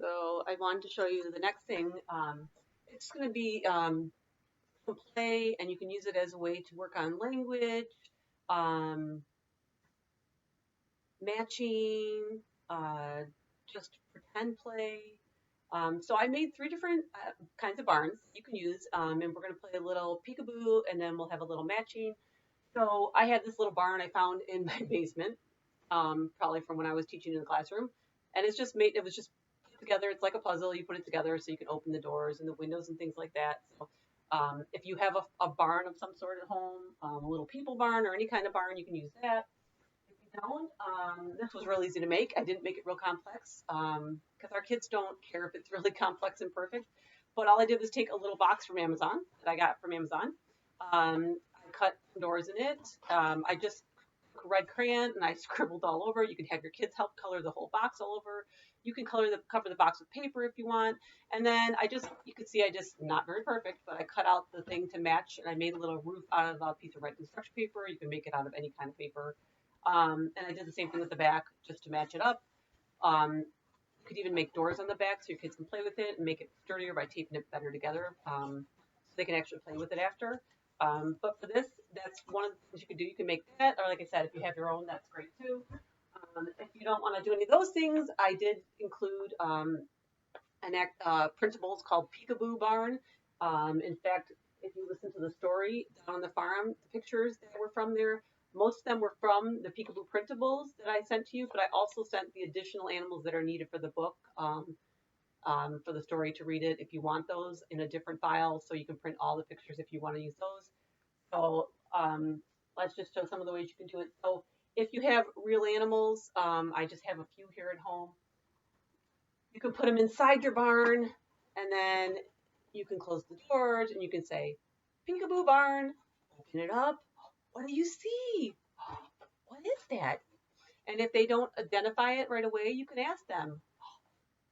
So I wanted to show you the next thing. It's going to be some play, and you can use it as a way to work on language, um, matching, uh, just pretend play. So I made three different kinds of barns you can use, and we're going to play a little peekaboo, and then we'll have a little matching. So I had this little barn I found in my basement, probably from when I was teaching in the classroom, and it's just made. It was just put together. It's like a puzzle. You put it together so you can open the doors and the windows and things like that. So if you have a barn of some sort at home, a little people barn or any kind of barn, you can use that. If you don't, this was real easy to make. I didn't make it real complex because our kids don't care if it's really complex and perfect. But all I did was take a little box from Amazon that I got from Amazon. I cut some doors in it. I just took red crayon and I scribbled all over. You can have your kids help color the whole box all over. You can cover the box with paper if you want. And then you can see I just, not very perfect, but I cut out the thing to match and I made a little roof out of a piece of red construction paper. You can make it out of any kind of paper. And I did the same thing with the back just to match it up. You could even make doors on the back so your kids can play with it and make it sturdier by taping it better together, so they can actually play with it after. But for this, that's one of the things you could do. You can make that, or like I said, if you have your own, that's great too. If you don't want to do any of those things, I did include printables called Peekaboo Barn. In fact, if you listen to the story down on the farm, the pictures that were from there, most of them were from the Peekaboo printables that I sent to you, but I also sent the additional animals that are needed for the book, for the story to read it if you want those in a different file, so you can print all the pictures if you want to use those. So let's just show some of the ways you can do it. So if you have real animals, I just have a few here at home. You can put them inside your barn, and then you can close the doors, and you can say, "Peekaboo barn, open it up. What do you see? What is that?" And if they don't identify it right away, you can ask them,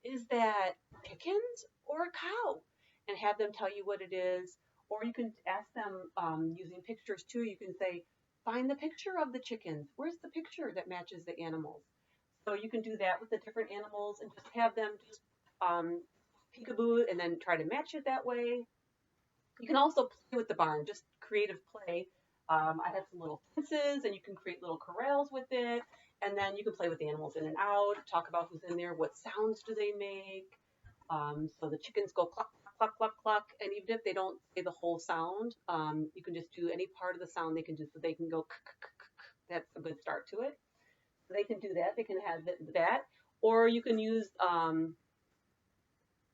"Is that chickens or a cow?" And have them tell you what it is. Or you can ask them using pictures too. You can say, "Find the picture of the chickens. Where's the picture that matches the animals?" So you can do that with the different animals and just have them just peekaboo and then try to match it that way. You can also play with the barn, just creative play. I have some little fences and you can create little corrals with it. And then you can play with the animals in and out, talk about who's in there, what sounds do they make. So the chickens go cluck, cluck, cluck, cluck. And even if they don't say the whole sound, you can just do any part of the sound they can do. So they can go, that's a good start to it. So they can do that. They can have that. Or you can use, of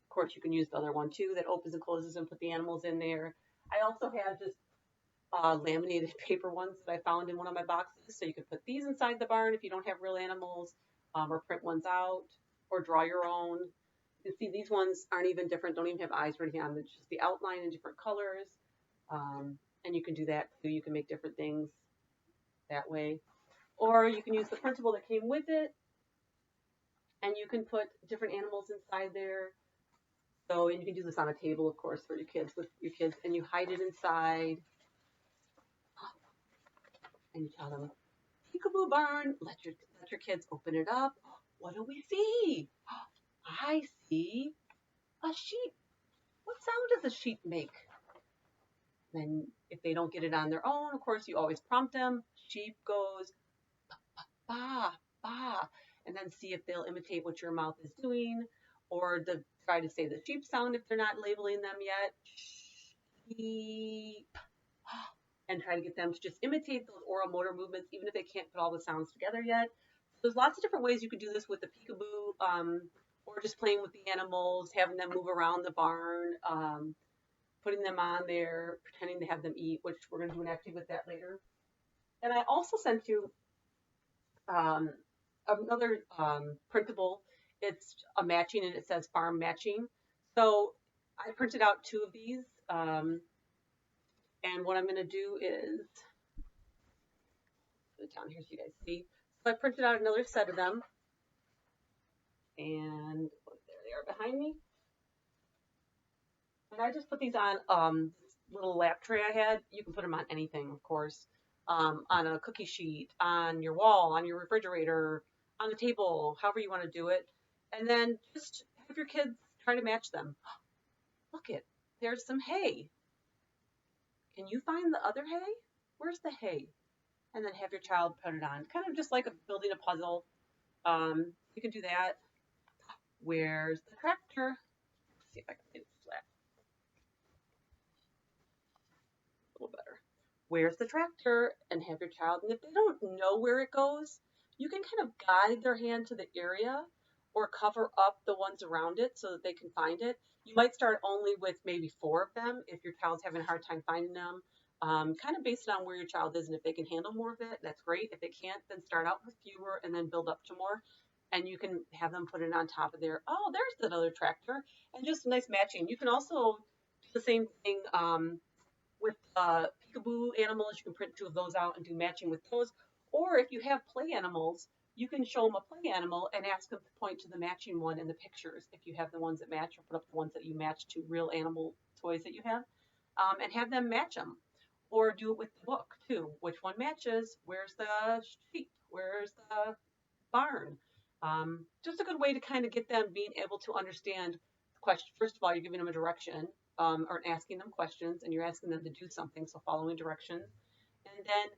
course, you can use the other one too that opens and closes and put the animals in there. I also have just laminated paper ones that I found in one of my boxes. So you can put these inside the barn if you don't have real animals, or print ones out, or draw your own. You can see these ones aren't even different, don't even have eyes or anything on them. It's just the outline in different colors. And you can do that too. You can make different things that way. Or you can use the printable that came with it, and you can put different animals inside there. So, and you can do this on a table, of course, for your kids, with your kids, and you hide it inside, and you tell them, "Peekaboo barn, let your kids open it up. What do we see? I see a sheep. What sound does a sheep make?" Then, if they don't get it on their own, of course, you always prompt them. Sheep goes ba ba, and then see if they'll imitate what your mouth is doing, or try to say the sheep sound if they're not labeling them yet. Sheep. And try to get them to just imitate those oral motor movements, even if they can't put all the sounds together yet. So there's lots of different ways you could do this with the peekaboo, or just playing with the animals, having them move around the barn, putting them on there, pretending to have them eat, which we're going to do an activity with that later. And I also sent you um, another printable. It's a matching and it says farm matching. So I printed out two of these. And what I'm going to do is put it down here so you guys see. So I printed out another set of them. And there they are behind me. And I just put these on this little lap tray I had. You can put them on anything, of course. On a cookie sheet, on your wall, on your refrigerator, on the table, however you want to do it. And then just have your kids try to match them. Look it, there's some hay. Can you find the other hay? Where's the hay? And then have your child put it on. Kind of just like building a puzzle. You can do that. Where's the tractor? Let's see if I can get it flat. A little better. Where's the tractor? And have your child, and if they don't know where it goes, you can kind of guide their hand to the area or cover up the ones around it so that they can find it. You might start only with maybe 4 of them if your child's having a hard time finding them. Kind of based on where your child is, and if they can handle more of it, that's great. If they can't, then start out with fewer and then build up to more. And you can have them put it on top of their, oh, there's that other tractor, and just nice matching. You can also do the same thing with peekaboo animals. You can print 2 of those out and do matching with those. Or if you have play animals, you can show them a play animal and ask them to point to the matching one in the pictures if you have the ones that match, or put up the ones that you match to real animal toys that you have, and have them match them. Or do it with the book too. Which one matches? Where's the sheep? Where's the barn? Just a good way to kind of get them being able to understand the question. First of all, you're giving them a direction, or asking them questions, and you're asking them to do something, so following directions. And then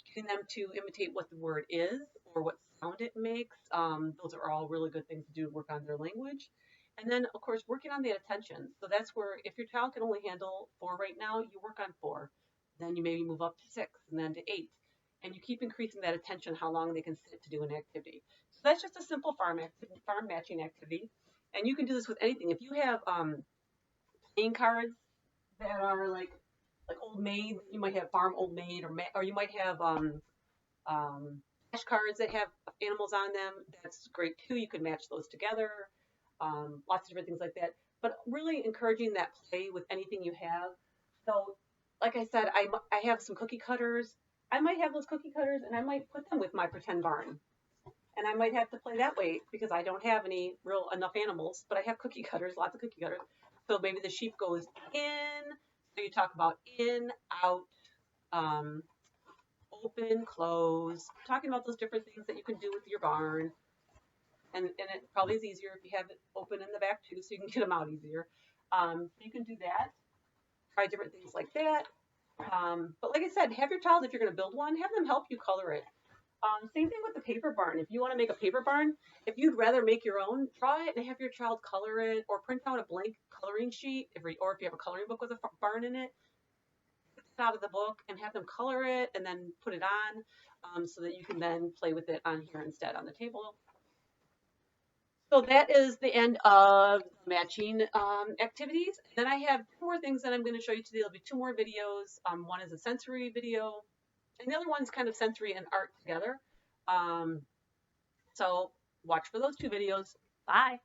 getting them to imitate what the word is or what sound it makes. Those are all really good things to do to work on their language. And then, of course, working on the attention. So that's where, if your child can only handle 4 right now, you work on 4. Then you maybe move up to 6, and then to 8. And you keep increasing that attention, how long they can sit to do an activity. So that's just a simple farm matching activity. And you can do this with anything. If you have playing cards that are like Old Maid, you might have Farm Old Maid, or you might have flashcards that have animals on them. That's great too. You can match those together. Lots of different things like that. But really encouraging that play with anything you have. So, like I said, I have some cookie cutters. I might have those cookie cutters, and I might put them with my pretend barn. And I might have to play that way because I don't have enough animals, but I have cookie cutters, lots of cookie cutters. So maybe the sheep goes in. So you talk about in, out, open, close, talking about those different things that you can do with your barn. And it probably is easier if you have it open in the back too, so you can get them out easier. So you can do that. Try different things like that. But like I said, have your child, if you're going to build one, have them help you color it. Same thing with the paper barn. If you want to make a paper barn, if you'd rather make your own, try it and have your child color it, or print out a blank coloring sheet, or if you have a coloring book with a barn in it, get it out of the book and have them color it and then put it on, so that you can then play with it on here instead on the table. So that is the end of matching activities. And then I have 2 more things that I'm going to show you today. There'll be 2 more videos. One is a sensory video, and the other one's kind of sensory and art together. So watch for those 2 videos. Bye.